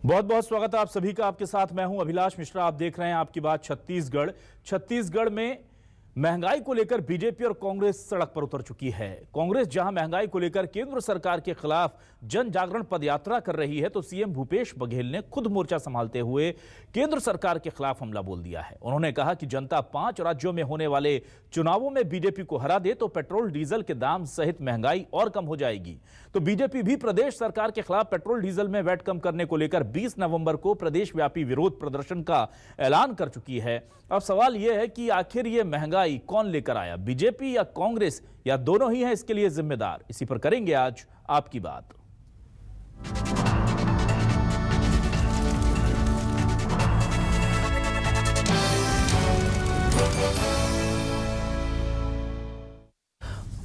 बहुत बहुत स्वागत है आप सभी का। आपके साथ मैं हूं अभिलाष मिश्रा। आप देख रहे हैं आपकी बात छत्तीसगढ़। छत्तीसगढ़ में महंगाई को लेकर बीजेपी और कांग्रेस सड़क पर उतर चुकी है। कांग्रेस जहां महंगाई को लेकर केंद्र सरकार के खिलाफ जन जागरण पदयात्रा कर रही है, तो सीएम भूपेश बघेल ने खुद मोर्चा संभालते हुए केंद्र सरकार के खिलाफ हमला बोल दिया है। उन्होंने कहा कि जनता 5 राज्यों में होने वाले चुनावों में बीजेपी को हरा दे तो पेट्रोल डीजल के दाम सहित महंगाई और कम हो जाएगी। तो बीजेपी भी प्रदेश सरकार के खिलाफ पेट्रोल डीजल में वैट कम करने को लेकर 20 नवंबर को प्रदेश व्यापी विरोध प्रदर्शन का ऐलान कर चुकी है। अब सवाल यह है कि आखिर यह महंगाई कौन लेकर आया, बीजेपी या कांग्रेस, या दोनों ही हैं इसके लिए जिम्मेदार? इसी पर करेंगे आज आपकी बात।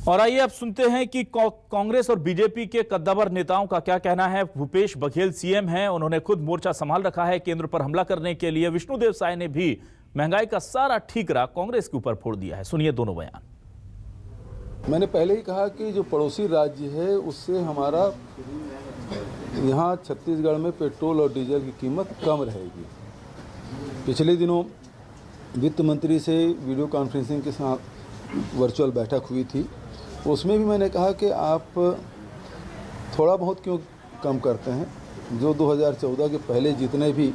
और आइए अब सुनते हैं कि कांग्रेस और बीजेपी के कद्दावर नेताओं का क्या कहना है। भूपेश बघेल सीएम हैं, उन्होंने खुद मोर्चा संभाल रखा है केंद्र पर हमला करने के लिए। विष्णुदेव साय ने भी महंगाई का सारा ठीकरा कांग्रेस के ऊपर फोड़ दिया है। सुनिए दोनों बयान। मैंने पहले ही कहा कि जो पड़ोसी राज्य है उससे हमारा यहाँ छत्तीसगढ़ में पेट्रोल और डीजल की कीमत कम रहेगी। पिछले दिनों वित्त मंत्री से वीडियो कॉन्फ्रेंसिंग के साथ वर्चुअल बैठक हुई थी, उसमें भी मैंने कहा कि आप थोड़ा बहुत क्यों कम करते हैं, जो 2014 के पहले जितने भी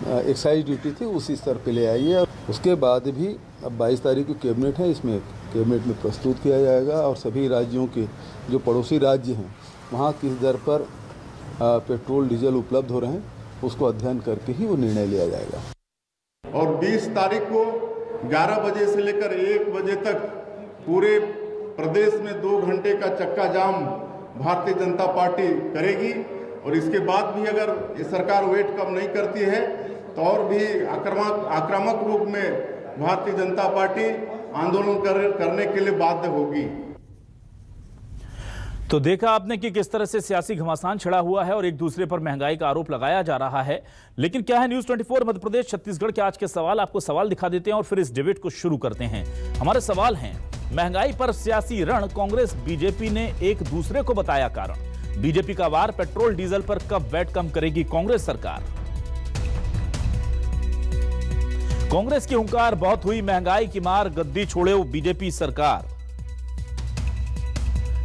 एक्साइज ड्यूटी थी उसी स्तर पे ले आइए। उसके बाद भी अब 22 तारीख को कैबिनेट है, इसमें कैबिनेट में प्रस्तुत किया जाएगा और सभी राज्यों के जो पड़ोसी राज्य हैं वहाँ किस दर पर पेट्रोल डीजल उपलब्ध हो रहे हैं उसको अध्ययन करके ही वो निर्णय लिया जाएगा। और 20 तारीख को 11 बजे से लेकर 1 बजे तक पूरे प्रदेश में 2 घंटे का चक्का जाम भारतीय जनता पार्टी करेगी। और इसके बाद भी अगर ये सरकार वेट कम नहीं करती है तो और भी आक्रामक रूप में भारतीय जनता पार्टी आंदोलन करने के लिए बाध्य होगी। तो देखा आपने कि किस तरह से सियासी घमासान छिड़ा हुआ है और एक दूसरे पर महंगाई का आरोप लगाया जा रहा है। लेकिन क्या है न्यूज 24 मध्य प्रदेश छत्तीसगढ़ के आज के सवाल, आपको सवाल दिखा देते हैं और फिर इस डिबेट को शुरू करते हैं। हमारे सवाल हैं, महंगाई पर सियासी रण, कांग्रेस बीजेपी ने एक दूसरे को बताया कारण। बीजेपी का वार, पेट्रोल डीजल पर कब वैट कम करेगी कांग्रेस सरकार? कांग्रेस की हुंकार, बहुत हुई महंगाई की मार, गद्दी छोड़े बीजेपी सरकार।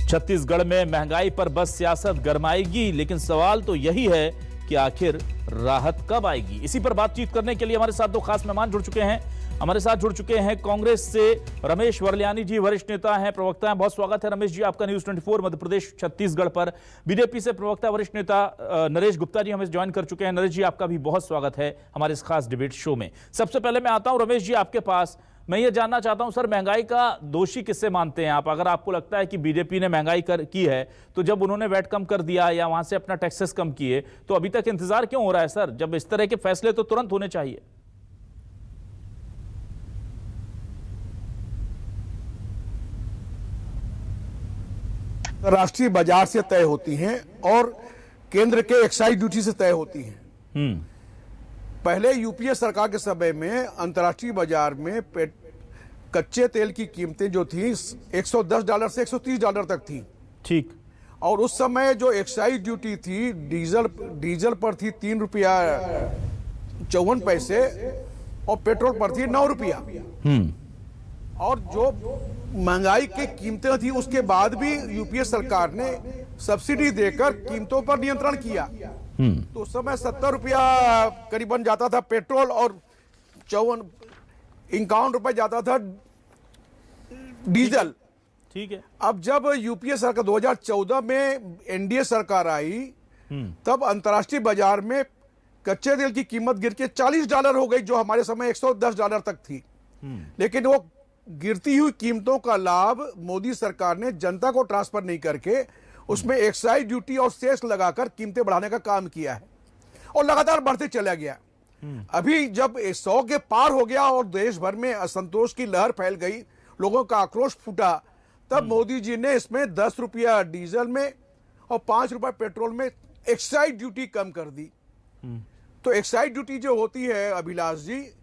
छत्तीसगढ़ में महंगाई पर बस सियासत गरमाएगी, लेकिन सवाल तो यही है कि आखिर राहत कब आएगी। इसी पर बातचीत करने के लिए हमारे साथ 2 खास मेहमान जुड़ चुके हैं। हमारे साथ जुड़ चुके हैं कांग्रेस से रमेश वर्ल्यानी जी, वरिष्ठ नेता हैं, प्रवक्ता हैं। बहुत स्वागत है रमेश जी आपका न्यूज 24 मध्य प्रदेश छत्तीसगढ़ पर। बीजेपी से प्रवक्ता वरिष्ठ नेता नरेश गुप्ता जी हमें ज्वाइन कर चुके हैं। नरेश जी आपका भी बहुत स्वागत है हमारे इस खास डिबेट शो में। सबसे पहले मैं आता हूं रमेश जी आपके पास। मैं ये जानना चाहता हूं सर, महंगाई का दोषी किससे मानते हैं आप? अगर आपको लगता है कि बीजेपी ने महंगाई की है, तो जब उन्होंने वैट कम कर दिया या वहां से अपना टैक्सेस कम किए, तो अभी तक इंतजार क्यों हो रहा है सर? जब इस तरह के फैसले तो तुरंत होने चाहिए। राष्ट्रीय बाजार से तय होती हैं और केंद्र के एक्साइज ड्यूटी से तय होती हैं। पहले यूपीए सरकार के समय में अंतर्राष्ट्रीय बाजार में कच्चे तेल की कीमतें जो थी $110 से $130 तक थी। ठीक। और उस समय जो एक्साइज ड्यूटी थी डीजल पर थी ₹3.54 और पेट्रोल पर थी ₹9। और जो महंगाई की कीमतें थी उसके बाद भी यूपीए सरकार ने सब्सिडी देकर कीमतों पर नियंत्रण किया। तो उस समय ₹70 करीबन जाता था पेट्रोल और ₹51 जाता था डीजल। ठीक है। अब जब यूपीए सरकार 2014 में एनडीए सरकार आई, तब अंतर्राष्ट्रीय बाजार में कच्चे तेल की कीमत गिर के $40 हो गई, जो हमारे समय $110 तक थी। लेकिन वो गिरती हुई कीमतों का लाभ मोदी सरकार ने जनता को ट्रांसफर नहीं करके उसमें एक्साइज ड्यूटी और सेस लगाकर कीमतें बढ़ाने का काम किया है और लगातार बढ़ते चला गया। अभी जब 100 के पार हो गया और देश भर में असंतोष की लहर फैल गई, लोगों का आक्रोश फूटा, तब मोदी जी ने इसमें ₹10 डीजल में और ₹5 पेट्रोल में एक्साइज ड्यूटी कम कर दी। तो एक्साइज ड्यूटी जो होती है अभिलाष जी,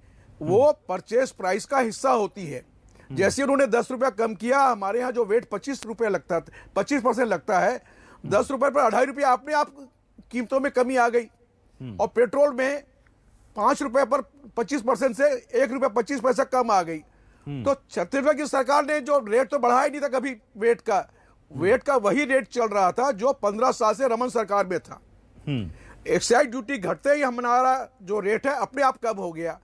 वो परचेस प्राइस का हिस्सा होती है। जैसे उन्होंने ₹10 कम किया, हमारे यहाँ जो वेट ₹25 लगता था, 25% लगता है, ₹10 पर ₹2.5 अपने आप कीमतों में कमी आ गई। और पेट्रोल में 5 रुपए पर 25% से 1 रुपया 25 पैसा कम आ गई। तो छत्तीसगढ़ की सरकार ने जो रेट तो बढ़ाया नहीं था कभी वेट का वही रेट चल रहा था जो 15 साल से रमन सरकार में था। एक्साइज ड्यूटी घटते ही हमारा जो रेट है अपने आप कम हो गया।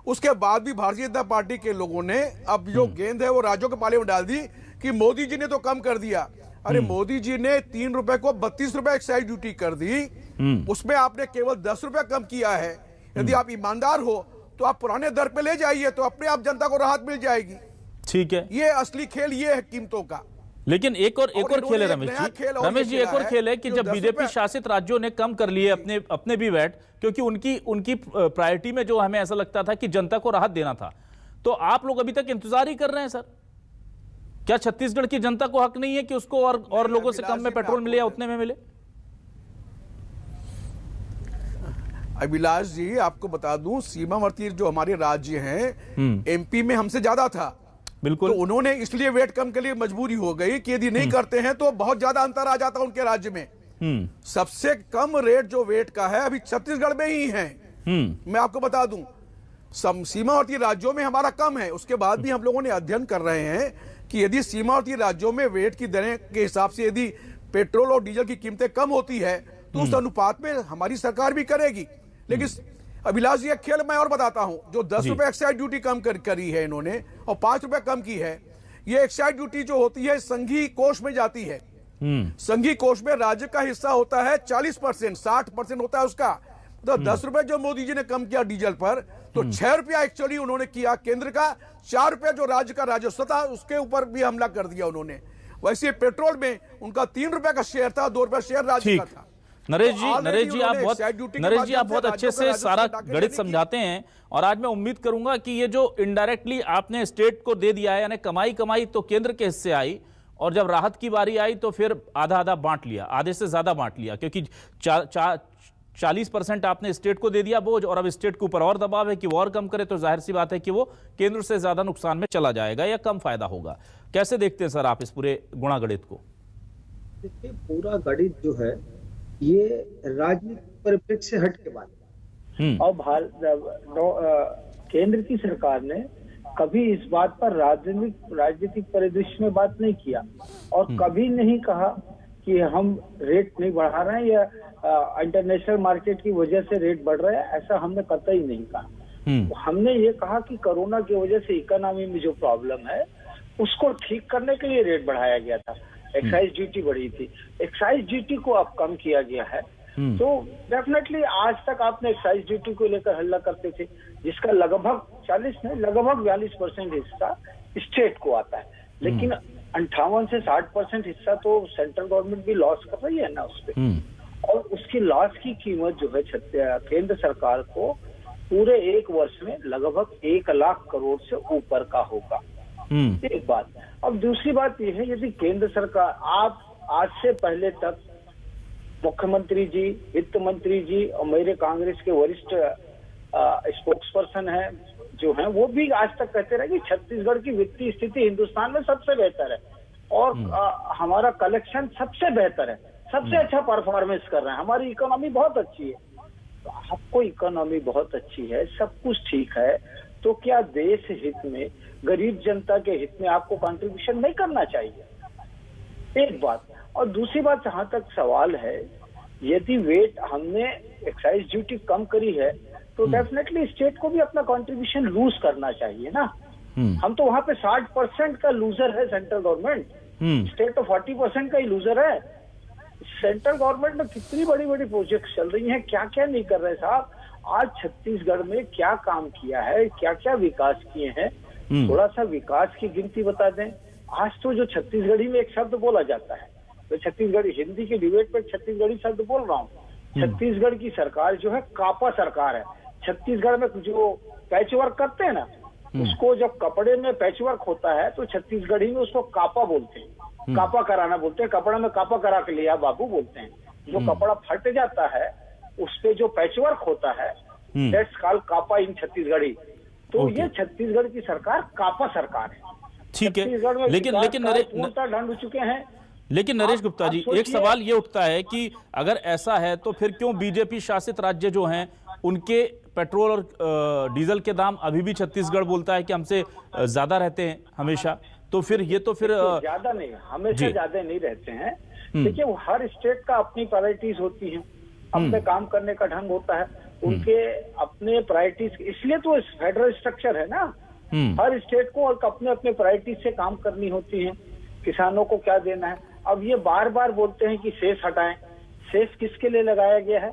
उसके बाद भी भारतीय जनता पार्टी के लोगों ने अब जो गेंद है वो राज्यों के पाले में डाल दी कि मोदी जी ने तो कम कर दिया। अरे मोदी जी ने 3 रुपए को 32 रुपए एक्साइज ड्यूटी कर दी, उसमें आपने केवल 10 रुपए कम किया है। यदि आप ईमानदार हो तो आप पुराने दर पे ले जाइए, तो अपने आप जनता को राहत मिल जाएगी। ठीक है, ये असली खेल ये है कीमतों का। लेकिन एक और खेल है रमेश जी, एक और खेल है कि जब बीजेपी शासित राज्यों ने कम कर लिए अपने भी वैट, क्योंकि उनकी प्रायोरिटी में जो हमें ऐसा लगता था कि जनता को राहत देना था, तो आप लोग अभी तक इंतजार ही कर रहे हैं सर। क्या छत्तीसगढ़ की जनता को हक नहीं है कि उसको और लोगों से कम में पेट्रोल मिले या उतने में मिले? अभिलाष जी, आपको बता दूं, सीमावर्ती जो हमारे राज्य हैं एमपी में हमसे ज्यादा था। बिल्कुल, तो उन्होंने इसलिए वेट कम के लिए मजबूरी हो गई कि यदि नहीं करते हैं तो बहुत ज्यादा अंतर आ जाता उनके राज्य में। सबसे कम रेट जो वेट का है अभी छत्तीसगढ़ में ही है। मैं आपको बता दूं, सीमावर्ती राज्यों में हमारा कम है। उसके बाद भी हम लोगों ने अध्ययन कर रहे हैं कि यदि सीमावर्ती राज्यों में वेट की दरें के हिसाब से यदि पेट्रोल और डीजल की कीमतें कम होती है तो उस अनुपात में हमारी सरकार भी करेगी। लेकिन अभिलाष जी, एक खेल मैं और बताता हूं, जो 10 रुपए एक्साइज ड्यूटी कम करी है इन्होंने और 5 रुपए कम की है। ये एक्साइज ड्यूटी जो होती है संघीय कोष में जाती है। संघीय कोष में राज्य का हिस्सा होता है 40%, 60% होता है उसका। तो 10 रुपए जो मोदी जी ने कम किया डीजल पर, तो 6 रुपया एक्चुअली उन्होंने किया केंद्र का, 4 रुपया जो राज्य का राजस्व था उसके ऊपर भी हमला कर दिया उन्होंने। वैसे पेट्रोल में उनका 3 रुपए का शेयर था, 2 रुपया शेयर राज्य का था। नरेश जी आप बहुत अच्छे से सारा गणित समझाते हैं, और आज मैं उम्मीद करूंगा कि ये जो इनडायरेक्टली आपने स्टेट को दे दिया है, यानी कमाई तो केंद्र के हिस्से आई, और जब राहत की बारी आई तो फिर आधा बांट लिया, आधे से ज्यादा बांट लिया, क्योंकि 40% आपने स्टेट को दे दिया बोझ, और अब स्टेट के ऊपर और दबाव है कि वो और कम करे, तो जाहिर सी बात है कि वो केंद्र से ज्यादा नुकसान में चला जाएगा या कम फायदा होगा। कैसे देखते हैं सर आप इस पूरे गुणा गणित को? देखिए, पूरा गणित जो है ये राजनीतिक परिप्रेक्ष्य से हट के बात है। और केंद्र की सरकार ने कभी इस बात पर राजनीतिक परिदृश्य में बात नहीं किया, और कभी नहीं कहा कि हम रेट नहीं बढ़ा रहे हैं या इंटरनेशनल मार्केट की वजह से रेट बढ़ रहा है, ऐसा हमने कतई नहीं कहा। हमने ये कहा कि कोरोना की वजह से इकोनॉमी में जो प्रॉब्लम है उसको ठीक करने के लिए रेट बढ़ाया गया था, एक्साइज ड्यूटी बढ़ी थी। एक्साइज ड्यूटी को अब कम किया गया है, तो डेफिनेटली आज तक आपने एक्साइज ड्यूटी को लेकर हल्ला करते थे, जिसका लगभग 42% हिस्सा स्टेट को आता है, लेकिन 58 से 60% हिस्सा तो सेंट्रल गवर्नमेंट भी लॉस कर रही है ना उस पर। और उसकी लॉस की कीमत जो है केंद्र सरकार को पूरे 1 वर्ष में लगभग 1 लाख करोड़ से ऊपर का होगा। एक बात। अब दूसरी बात यह है, यदि केंद्र सरकार, आप आज से पहले तक मुख्यमंत्री जी, वित्त मंत्री जी और मेरे कांग्रेस के वरिष्ठ स्पोक्स पर्सन हैं जो हैं, वो भी आज तक कहते रहे कि छत्तीसगढ़ की वित्तीय स्थिति हिंदुस्तान में सबसे बेहतर है, और हमारा कलेक्शन सबसे बेहतर है, सबसे अच्छा परफॉर्मेंस कर रहे हैं, हमारी इकोनॉमी बहुत अच्छी है। तो आपको इकोनॉमी बहुत अच्छी है, सब कुछ ठीक है, तो क्या देश हित में, गरीब जनता के हित में आपको कंट्रीब्यूशन नहीं करना चाहिए? एक बात। और दूसरी बात, जहां तक सवाल है, यदि वेट हमने एक्साइज ड्यूटी कम करी है तो डेफिनेटली स्टेट को भी अपना कंट्रीब्यूशन लूज करना चाहिए ना। हम तो वहां पे 60% का लूजर है सेंट्रल गवर्नमेंट, स्टेट तो 40% का ही लूजर है। सेंट्रल गवर्नमेंट में कितनी बड़ी बड़ी प्रोजेक्ट चल रही हैं, क्या क्या नहीं कर रहे साहब। आज छत्तीसगढ़ में क्या काम किया है, क्या क्या विकास किए हैं, थोड़ा सा विकास की गिनती बता दें। आज तो जो छत्तीसगढ़ी में एक शब्द बोला जाता है, तो छत्तीसगढ़ी हिंदी की डिबेट पर छत्तीसगढ़ी शब्द बोल रहा हूँ। छत्तीसगढ़ की सरकार जो है कापा सरकार है। छत्तीसगढ़ में जो पैच वर्क करते हैं ना, उसको जब कपड़े में पैच वर्क होता है तो छत्तीसगढ़ी में उसको कापा बोलते हैं, कापा कराना बोलते हैं, कपड़ा में कापा करा के लिया बाबू बोलते हैं। जो कपड़ा फट जाता है उस पे जो पैच वर्क होता है, दैट्स कॉल्ड कापा इन छत्तीसगढ़ी। तो ये छत्तीसगढ़ की सरकार कापा सरकार है। ठीक है, लेकिन पूर्णतः ढंग हो चुके हैं, लेकिन नरेश गुप्ता जी, एक सवाल ये उठता है कि अगर ऐसा है तो फिर क्यों बीजेपी शासित राज्य जो हैं उनके पेट्रोल और डीजल के दाम अभी भी छत्तीसगढ़ बोलता है कि हमसे ज्यादा रहते हैं हमेशा, तो फिर ये तो फिर ज्यादा नहीं, हमेशा ज्यादा नहीं रहते हैं। देखिए, वो हर स्टेट का अपनी प्रायोरिटीज होती हैं, अपने काम करने का ढंग होता है, उनके अपने प्रायोरिटीज, इसलिए तो फेडरल स्ट्रक्चर है ना। हर स्टेट को अपने अपने प्रायोरिटीज से काम करनी होती है, किसानों को क्या देना है। अब ये बार बार बोलते हैं कि सेस हटाएं, सेस किसके लिए लगाया गया है?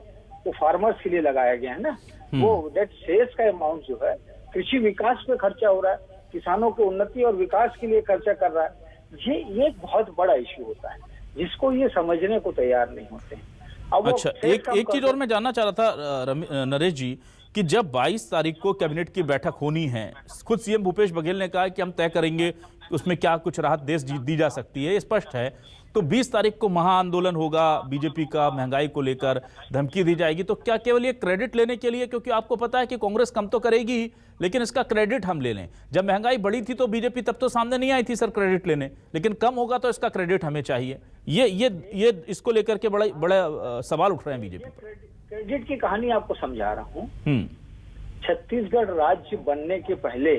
वो फार्मर्स के लिए लगाया गया है ना। वो दैट सेस का अमाउंट जो है कृषि विकास पे खर्चा हो रहा है, किसानों की उन्नति और विकास के लिए खर्चा कर रहा है। ये एक बहुत बड़ा इश्यू होता है जिसको ये समझने को तैयार नहीं होते हैं। अब अच्छा, एक चीज और मैं जानना चाह रहा था नरेश जी, कि जब 22 तारीख को कैबिनेट की बैठक होनी है, खुद सीएम भूपेश बघेल ने कहा कि हम तय करेंगे उसमें क्या कुछ राहत देश दी जा सकती है, स्पष्ट है। तो 20 तारीख को महाआंदोलन होगा बीजेपी का, महंगाई को लेकर धमकी दी जाएगी, तो क्या केवल ये क्रेडिट लेने के लिए, क्योंकि आपको पता है कि कांग्रेस कम तो करेगी ही, लेकिन इसका क्रेडिट हम ले लें? जब महंगाई बढ़ी थी तो बीजेपी तब तो सामने नहीं आई थी सर क्रेडिट लेने, लेकिन कम होगा तो इसका क्रेडिट हमें चाहिए। ये इसको लेकर के बड़ा सवाल उठ रहे हैं बीजेपी पर। क्रेडिट की कहानी आपको समझा रहा हूँ। छत्तीसगढ़ राज्य बनने के पहले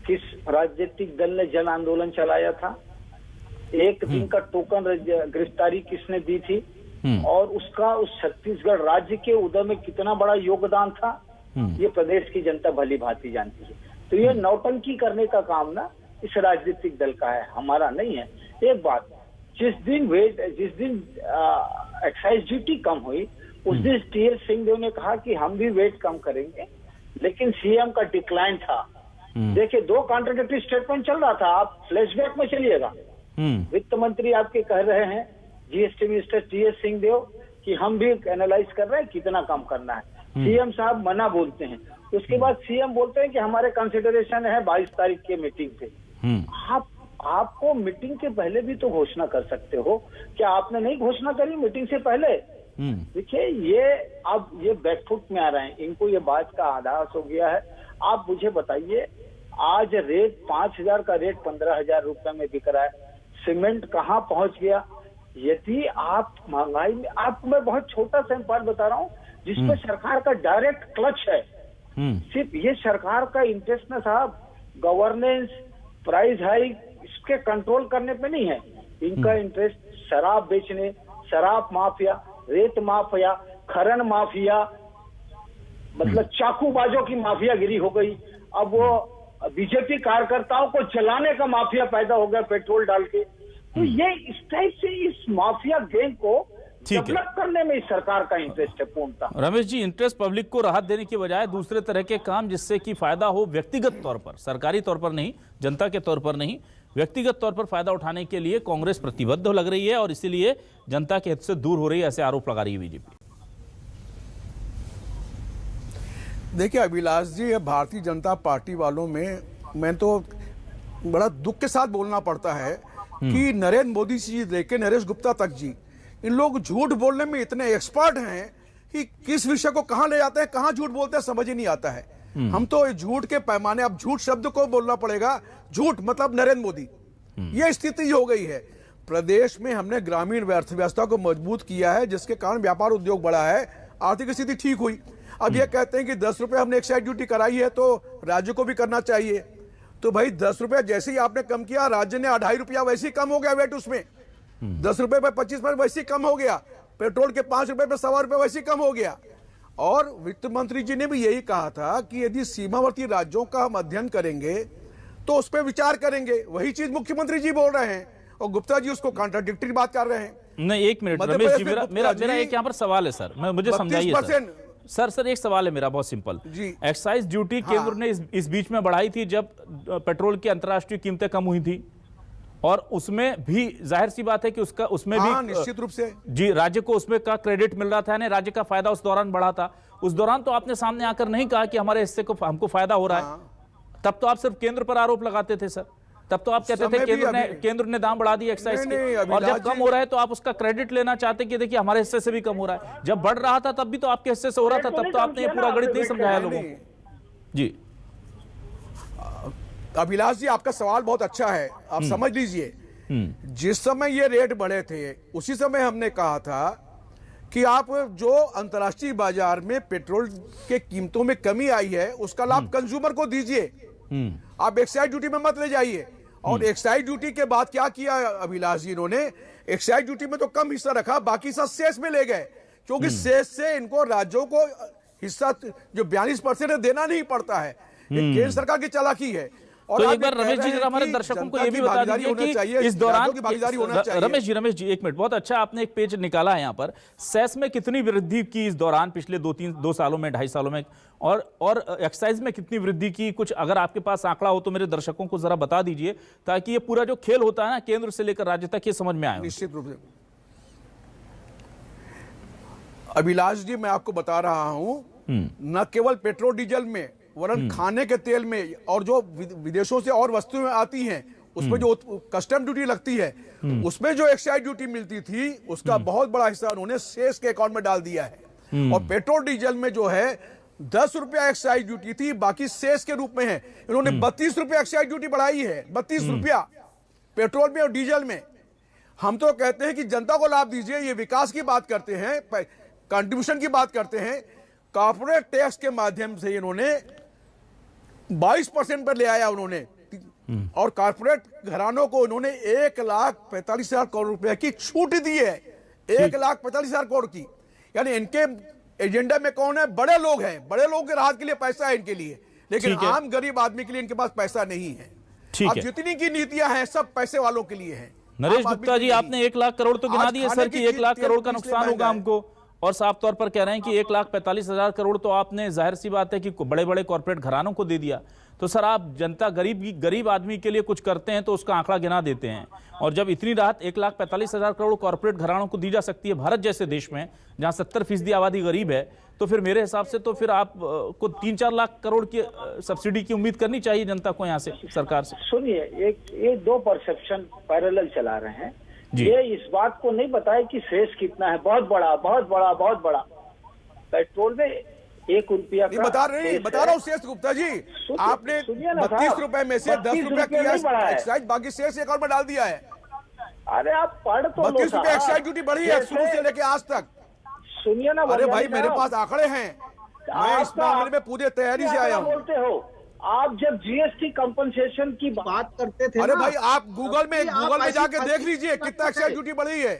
किस राजनीतिक दल ने जन आंदोलन चलाया था? एक दिन का टोकन गिरफ्तारी किसने दी थी? और उसका उस छत्तीसगढ़ राज्य के उदय में कितना बड़ा योगदान था, ये प्रदेश की जनता भली भांति जानती है। तो ये नौटंकी करने का काम ना इस राजनीतिक दल का है, हमारा नहीं है। एक बात, जिस दिन एक्साइज ड्यूटी कम हुई उस दिन टीएस सिंहदेव ने कहा कि हम भी वेट कम करेंगे, लेकिन सीएम का डिक्लाइन था। देखिए, दो कॉन्ट्राडिक्टरी स्टेटमेंट चल रहा था। आप फ्लैशबैक में चलिएगा, वित्त मंत्री आपके कह रहे हैं, जीएसटी मिनिस्टर टीएस सिंहदेव, कि हम भी एनालाइज कर रहे हैं कितना कम करना है। सीएम साहब मना बोलते हैं, उसके बाद सीएम बोलते हैं कि हमारे कंसिडरेशन है 22 तारीख के मीटिंग पे। आपको मीटिंग के पहले भी तो घोषणा कर सकते हो, क्या आपने नहीं घोषणा करी मीटिंग से पहले? देखिए, ये बैकफुट में आ रहे हैं, इनको ये बात का आभास हो गया है। आप मुझे बताइए, आज रेट 5,000 का रेट 15,000 रुपए में बिक रहा है, सीमेंट कहाँ पहुंच गया? यदि आप महंगाई में, आपको मैं बहुत छोटा सा बात बता रहा हूँ जिसमें सरकार का डायरेक्ट क्लच है। सिर्फ ये सरकार का इंटरेस्ट ना साहब, गवर्नेंस, प्राइस हाइक, इसके कंट्रोल करने पे नहीं है। इनका इंटरेस्ट शराब बेचने, शराब माफिया, रेत माफिया, खनन माफिया, मतलब चाकूबाजों की माफियागिरी हो गई। अब वो बीजेपी कार्यकर्ताओं को जलाने का माफिया पैदा हो गया पेट्रोल डाल के। तो ये इस टाइप से इस माफिया गैंग को डेवलप करने में इस सरकार का इंटरेस्ट है पूर्णतः। रमेश जी, इंटरेस्ट पब्लिक को राहत देने की बजाय दूसरे तरह के काम जिससे कि फायदा हो व्यक्तिगत तौर पर, सरकारी तौर पर नहीं, जनता के तौर पर नहीं, व्यक्तिगत तौर पर फायदा उठाने के लिए कांग्रेस प्रतिबद्ध लग रही है और इसीलिए जनता के हित से दूर हो रही है, ऐसे आरोप लगा रही है बीजेपी। देखिए अभिलाष जी, भारतीय जनता पार्टी वालों में मैं तो बड़ा दुख के साथ बोलना पड़ता है कि नरेंद्र मोदी जी लेके नरेश गुप्ता तक जी, इन लोग झूठ बोलने में इतने एक्सपर्ट हैं कि किस विषय को कहां ले जाते हैं, कहां झूठ बोलते हैं, समझ ही नहीं आता है। हम तो झूठ के पैमाने, अब झूठ शब्द को बोलना पड़ेगा, झूठ मतलब नरेंद्र मोदी, ये स्थिति हो गई है। प्रदेश में हमने ग्रामीण अर्थव्यवस्था को मजबूत किया है, जिसके कारण व्यापार उद्योग बढ़ा है, आर्थिक स्थिति ठीक हुई। अब ये कहते हैं कि 10 रुपए हमने एक्साइज ड्यूटी कराई है तो राज्य को भी करना चाहिए। तो भाई 10 रुपए जैसे ही आपने कम किया, राज्य ने 2.5 रुपया वैसे ही कम हो गया वेट उसमें, 10 रुपए पे 25 पैसे वैसे ही कम हो गया, पेट्रोल के 5 रुपए पे 1.25 रुपए वैसे ही कम हो गया। और वित्त मंत्री जी ने भी यही कहा था कि यदि सीमावर्ती राज्यों का हम अध्ययन करेंगे तो उस पर विचार करेंगे। वही चीज मुख्यमंत्री जी बोल रहे हैं और गुप्ता जी उसको कॉन्ट्राडिक्टरी बात कर रहे हैं। नहीं, एक मिनट रमेश जी, मेरा एक यहाँ पर सवाल है सर, मुझे समझाइए सर। एक सवाल है मेरा, बहुत सिंपल। एक्साइज ड्यूटी केंद्र ने इस बीच में बढ़ाई थी जब पेट्रोल की अंतर्राष्ट्रीय कीमतें कम हुई थी, और उसमें भी जाहिर सी बात है कि उसमें भी निश्चित रूप से जी राज्य को उसमें का क्रेडिट मिल रहा था, यानी राज्य का फायदा उस दौरान बढ़ा था। उस दौरान तो आपने सामने आकर नहीं कहा कि हमारे हिस्से को हमको फायदा हो रहा है, तब तो आप सिर्फ केंद्र पर आरोप लगाते थे सर। तब तो आप कहते थे केंद्र ने दाम बढ़ा दिए एक्साइज के, और जब कम हो रहा है तो आप उसका क्रेडिट लेना चाहते कि देखिए हमारे हिस्से से भी कम हो रहा है। जब बढ़ रहा था तब भी तो आपके हिस्से से हो रहा था, तब तो आपने ये पूरा गणित नहीं समझाया लोगों को। जी अभिलाष जी, आपका सवाल बहुत अच्छा है, आप समझ लीजिए जिस समय ये रेट बढ़े थे उसी समय हमने कहा था कि आप जो अंतर्राष्ट्रीय बाजार में पेट्रोल के कीमतों में कमी आई है उसका लाभ कंज्यूमर को दीजिए, आप एक्साइज ड्यूटी में मत ले जाइए। और एक्साइज ड्यूटी के बाद क्या किया अभिलाष जी, इन्होंने एक्साइज ड्यूटी में तो कम हिस्सा रखा, बाकी सब सेस में ले गए, क्योंकि सेस से इनको राज्यों को हिस्सा जो 42% देना नहीं पड़ता है। ये केंद्र सरकार की चालाकी है। और तो एक बार रमेश जी जरा हमारे दर्शकों को ये भी बता दीजिए कि इस दौरान रमेश जी एक मिनट, बहुत अच्छा आपने एक पेज निकाला है यहाँ पर, सेस में कितनी वृद्धि की इस दौरान पिछले 2 सालों में, 2.5 सालों में, और एक्साइज में कितनी वृद्धि की, कुछ अगर आपके पास आंकड़ा हो तो मेरे दर्शकों को जरा बता दीजिए, ताकि ये पूरा जो खेल होता है ना केंद्र से लेकर राज्य तक, ये समझ में आए। निश्चित रूप से अभिलाष जी मैं आपको बता रहा हूं, न केवल पेट्रोल डीजल में वरन खाने के तेल में और जो विदेशों से और वस्तुएं आती हैं उसमें जो कस्टम ड्यूटी लगती है उसमें जो एक्साइज ड्यूटी मिलती थी उसका बहुत बड़ा हिस्सा उन्होंने सेस के अकाउंट में डाल दिया है। और पेट्रोल डीजल में जो है 10 रुपया एक्साइज ड्यूटी थी, बाकी सेस के रूप में है। इन्होंने 32 रुपया एक्साइज ड्यूटी बढ़ाई है, 32 रुपया पेट्रोल में और डीजल में। हम तो कहते हैं कि जनता को लाभ दीजिए, ये विकास की बात करते हैं, कंट्रीब्यूशन की बात करते हैं। कॉर्पोरेट टैक्स के माध्यम से इन्होंने 22% पर ले आया उन्होंने, और कॉर्पोरेट घरानों को उन्होंने 1,45,000 करोड़ रुपए की छूट दी है, 1,45,000 करोड़ की। यानी इनके एजेंडा में कौन है? बड़े लोग हैं, बड़े लोगों के राहत के लिए पैसा है इनके लिए, लेकिन आम गरीब आदमी के लिए इनके पास पैसा नहीं है। अब जितनी की नीतियां हैं सब पैसे वालों के लिए हैं। नरेश गुप्ता जी, आपने 1 लाख करोड़ तो गिना दिए सर कि 1 लाख करोड़ का नुकसान होगा हमको, और साफ तौर पर कह रहे हैं कि 1,45,000 करोड़ तो आपने जाहिर सी बात है कि बड़े बड़े कॉर्पोरेट घरानों को दे दिया। तो सर आप जनता गरीब आदमी के लिए कुछ करते हैं तो उसका आंकड़ा गिना देते हैं, और जब इतनी राहत 1,45,000 करोड़ कॉर्पोरेट घरानों को दी जा सकती है भारत जैसे देश में जहां 70% आबादी गरीब है, तो फिर मेरे हिसाब से तो फिर आप को 3-4 लाख करोड़ की सब्सिडी की उम्मीद करनी चाहिए जनता को यहाँ से, सरकार से। सुनिए, ये 2 परसेप्शन पैरेलल चला रहे हैं। ये इस बात को नहीं बताए कि सेस कितना है, बहुत बड़ा पेट्रोल में 1 रुपया का बता रहा हूँ शेष गुप्ता जी, आपने 32 रुपए में से 10 रुपया किया एक्साइज, बाकी शेष अकाउंट में डाल दिया है। अरे आप पढ़ तो 32 रुपए एक्साइज ड्यूटी बढ़ी है शुरू से लेके आज तक। सुनिए ना, अरे भाई मेरे पास आंकड़े हैं, मैं इस मामले में पूरी तैयारी से आया हूँ। बोलते हो आप जब जीएसटी कंपनसेशन की बात करते थे, अरे भाई आप गूगल में जाके देख लीजिए कितना एक्साइज ड्यूटी बढ़ी है।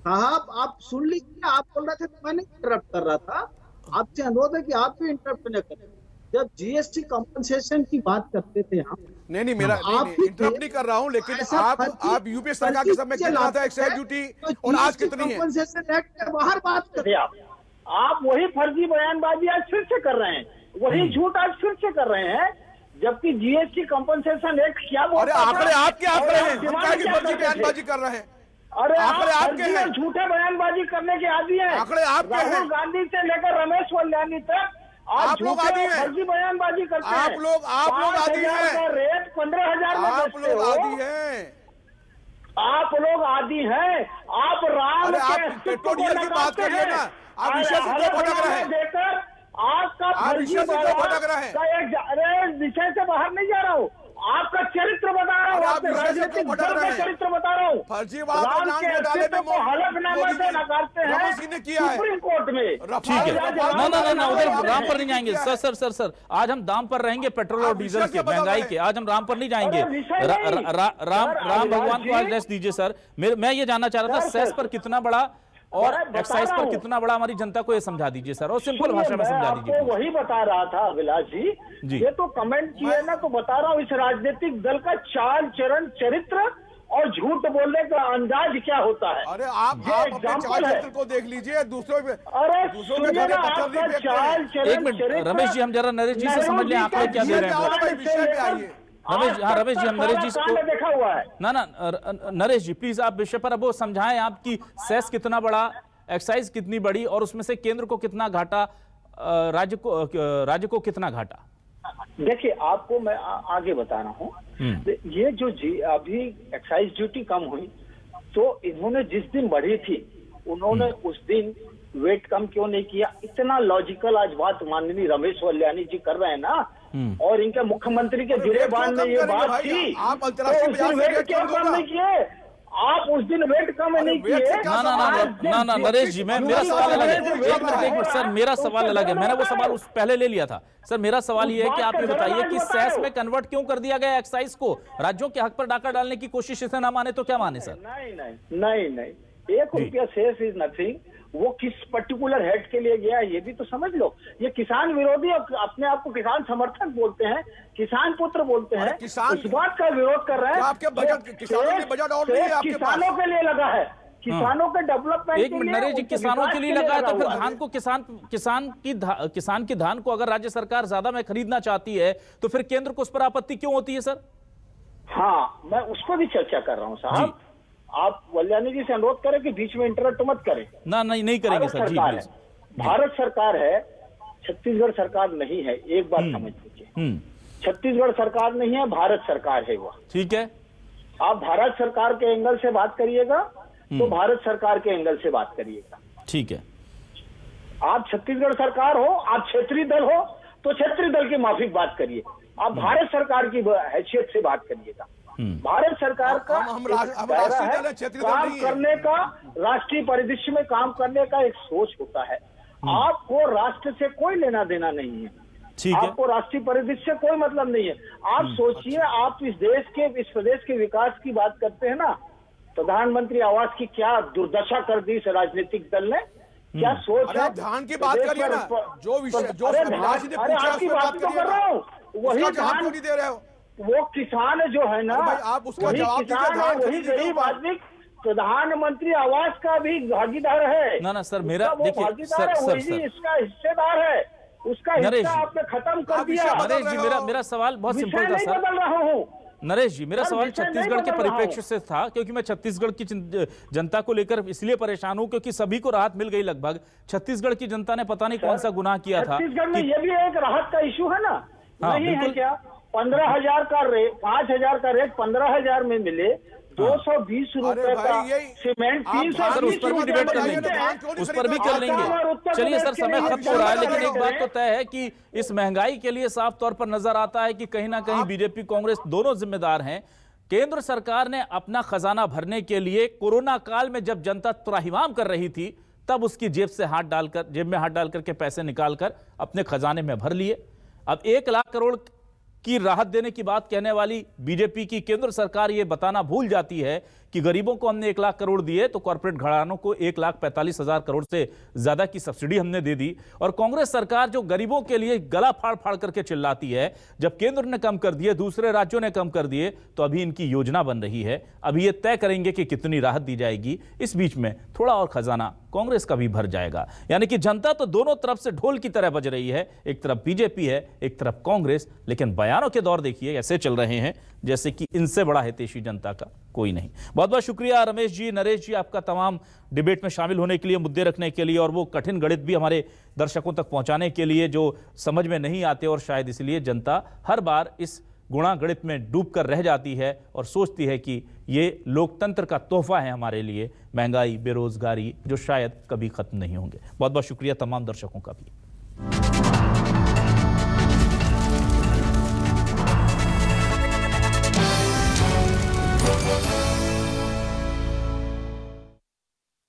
हाँ, आप सुन लीजिए, आप बोल रहे थे तो मैंने इंटरप्ट कर रहा था। आपसे अनुरोध है कि आप भी इंटरप्ट न करें। जब जीएसटी कंपनसेशन की बात करते थे हम, नहीं मेरा इंटरप्ट नहीं कर रहा हूँ, लेकिन आप यूपीए सरकार के समय कितना था एक्साइज ड्यूटी और आज कितनी है? कंपनसेशन एक्ट के बाहर बात करते आप वही फर्जी बयानबाजी आज फिर से कर रहे हैं, वही झूठ आज फिर से कर रहे हैं, जबकि जीएसटी कंपनसेशन एक्ट क्या बोलता है? अरे आंकड़े आपके आंकड़े हैं, हम क्या की फर्जी बयानबाजी कर रहे हैं? अरे आंकड़े आपके हैं, झूठे बयानबाजी करने के आदी हैं। आंकड़े आपके हैं। राहुल गांधी से लेकर रमेश वल्यानी तक आप लोग आदी हैं, फर्जी बयानबाजी करते हैं। आप लोग आदी हैं, रेट 15,000 में आप लोग आदी हैं, आप लोग आदी हैं। आप राम के पेट्रोल डीजल की बात करिए ना, आप विषय से क्यों भटक रहे हैं? देकर आपका फर्जी भटक रहे हैं। विषय से बाहर नहीं जा रहा हूँ, आपका चरित्र बता रहा हूँ, आपके राजनीतिक दल का चरित्र बता रहा हूँ। फर्जीवाड़ा को हलफनामा से नकारते हैं सुप्रीम कोर्ट में। ठीक है, ना उधर राम पर नहीं जाएंगे सर। आज हम दाम पर रहेंगे, पेट्रोल और डीजल के महंगाई के। आज हम राम पर नहीं जाएंगे। राम भगवान को आज रेस्ट दीजिए सर। मैं ये जानना चाह रहा था सेस पर कितना बड़ा और एक्साइज पर कितना बड़ा, हमारी जनता को ये समझा दीजिए सर, और सिंपल भाषा में समझा दीजिए। वही बता रहा था अभिलाष जी, ये तो कमेंट किए ना, तो बता रहा हूँ इस राजनीतिक दल का चाल चरण चरित्र और झूठ बोलने का अंदाज क्या होता है। अरे आप अपने चाल चरित्र को देख लीजिए, दूसरों के चाल चरण। एक मिनट रमेश जी, हम जरा नरेश जी से समझ लें आंकड़े क्या दे रहे हैं। रमेश जी हम नरेश जी को देखा हुआ है ना नरेश जी प्लीज आप विषय पर अब वो समझाएं, आपकी सेस कितना बड़ा, एक्साइज कितनी बड़ी, और उसमें से केंद्र को कितना घाटा, राज्य को कितना घाटा? देखिए, आपको मैं आगे बता रहा हूँ। ये जो अभी एक्साइज ड्यूटी कम हुई, तो इन्होंने जिस दिन बढ़ी थी उन्होंने उस दिन वेट कम क्यों नहीं किया? इतना लॉजिकल आज बात माननीय रमेश वल्यानी जी कर रहे हैं ना, और इनके मुख्यमंत्री के गिरेबान में ये बात थी, आप अंतर्राष्ट्रीय बाजार से रेट क्यों कम नहीं किए? आप उस दिन वेट कम नहीं किए। ना नरेश जी, मेरा सवाल अलग है। एक मिनट सर, मेरा सवाल अलग है। मैंने वो सवाल उस पहले ले लिया था। सर मेरा सवाल ये है कि आप ये बताइए कि सेस में कन्वर्ट क्यों कर दिया गया एक्साइज को? राज्यों के हक पर डाका डालने की कोशिश इसे ना माने तो क्या माने सर? नहीं, 1 रुपया सेस इज नथिंग। वो किस पर्टिकुलर हेड के लिए गया ये भी तो समझ लो। ये किसान विरोधी और अपने आप को किसान समर्थक बोलते हैं, किसान पुत्र बोलते हैं, इस बात का विरोध कर रहे हैं। आपके बजट, किसानों के बजट और नहीं है आपके पास? किसानों के लिए लगा है, किसानों के डेवलपमेंट एक मिनट नरेश जी, किसानों के लिए लगा है तो फिर धान को किसान की धान को अगर राज्य सरकार ज्यादा में खरीदना चाहती है तो फिर केंद्र को उस पर आपत्ति क्यों होती है सर? हाँ, मैं उसको भी चर्चा कर रहा हूँ साहब। आप वल्यानी जी से अनुरोध करें कि बीच में इंटरप्ट मत करें। नहीं करेंगे सर जी। भारत सरकार है, छत्तीसगढ़ सरकार नहीं है, एक बात समझ लीजिए। छत्तीसगढ़ सरकार नहीं है, भारत सरकार है वो। ठीक है, आप भारत सरकार के एंगल से बात करिएगा तो भारत सरकार के एंगल से बात करिएगा। ठीक है, आप छत्तीसगढ़ सरकार हो, आप क्षेत्रीय दल हो तो क्षेत्रीय दल की माफिक बात करिए। आप भारत सरकार की हैसियत से बात करिएगा। भारत सरकार का दायरा है काम करने का, राष्ट्रीय परिदृश्य में काम करने का एक सोच होता है। आपको राष्ट्र से कोई लेना देना नहीं है, आपको राष्ट्रीय परिदृश्य से कोई मतलब नहीं है। आप सोचिए, आप इस प्रदेश के विकास की बात करते हैं ना, प्रधानमंत्री आवास की क्या दुर्दशा कर दी इस राजनीतिक दल ने, क्या सोच है। धान की बात करिए ना, जो विषय जो आपकी बात तो कर रहा हूँ, वही धान नहीं दे रहे हो। वो किसान जो है ना, आप उसका जवाब दीजिए। वही गरीब आदमी प्रधानमंत्री आवास का भी भागीदार है। ना सर, मेरा देखिए वही इसका हिस्सेदार है, उसका हिस्सा आपने खत्म कर दिया। नरेश जी, मेरा सवाल बहुत सिंपल था सर। बदल रहा हूँ नरेश जी, मेरा सवाल छत्तीसगढ़ के परिप्रेक्ष्य से था, क्योंकि मैं छत्तीसगढ़ की जनता को लेकर इसलिए परेशान हूं क्योंकि सभी को राहत मिल गई लगभग। छत्तीसगढ़ की जनता ने पता नहीं कौन सा गुनाह किया था। छत्तीसगढ़ में ये भी एक राहत का इशू है ना, नहीं है क्या? 15,000 का रेट, 5,000 का रेट 15,000 में मिले, 220 रुपए का सीमेंट, 320 उस पर भी डिबेट कर लेंगे, उस पर भी कर लेंगे। चलिए सर, समय खत्म हो रहा है, लेकिन एक बात तो तय है कि इस महंगाई के लिए साफ तौर पर नजर आता है कि कहीं ना कहीं बीजेपी कांग्रेस दोनों जिम्मेदार हैं। केंद्र सरकार ने अपना खजाना भरने के लिए कोरोना काल में जब जनता त्राहिमाम कर रही थी तब उसकी जेब में हाथ डालकर के पैसे निकालकर अपने खजाने में भर लिए। अब 1 लाख करोड़ की राहत देने की बात कहने वाली बीजेपी की केंद्र सरकार ये बताना भूल जाती है कि गरीबों को हमने 1 लाख करोड़ दिए तो कॉर्पोरेट घरानों को 1,45,000 करोड़ से ज्यादा की सब्सिडी हमने दे दी। और कांग्रेस सरकार जो गरीबों के लिए गला फाड़ फाड़ करके चिल्लाती है, जब केंद्र ने कम कर दिए, दूसरे राज्यों ने कम कर दिए, तो अभी इनकी योजना बन रही है। अभी ये तय करेंगे कि कितनी राहत दी जाएगी। इस बीच में थोड़ा और खजाना कांग्रेस का भी भर जाएगा। यानी कि जनता तो दोनों तरफ से ढोल की तरह बज रही है, एक तरफ बीजेपी है, एक तरफ कांग्रेस, लेकिन बयानों के दौर देखिए ऐसे चल रहे हैं जैसे कि इनसे बड़ा हितैषी जनता का कोई नहीं। बहुत बहुत शुक्रिया रमेश जी, नरेश जी, आपका तमाम डिबेट में शामिल होने के लिए, मुद्दे रखने के लिए और वो कठिन गणित भी हमारे दर्शकों तक पहुंचाने के लिए जो समझ में नहीं आते और शायद इसलिए जनता हर बार इस गुणा गणित में डूबकर रह जाती है और सोचती है कि ये लोकतंत्र का तोहफा है हमारे लिए, महंगाई, बेरोजगारी, जो शायद कभी खत्म नहीं होंगे। बहुत बहुत शुक्रिया तमाम दर्शकों का भी।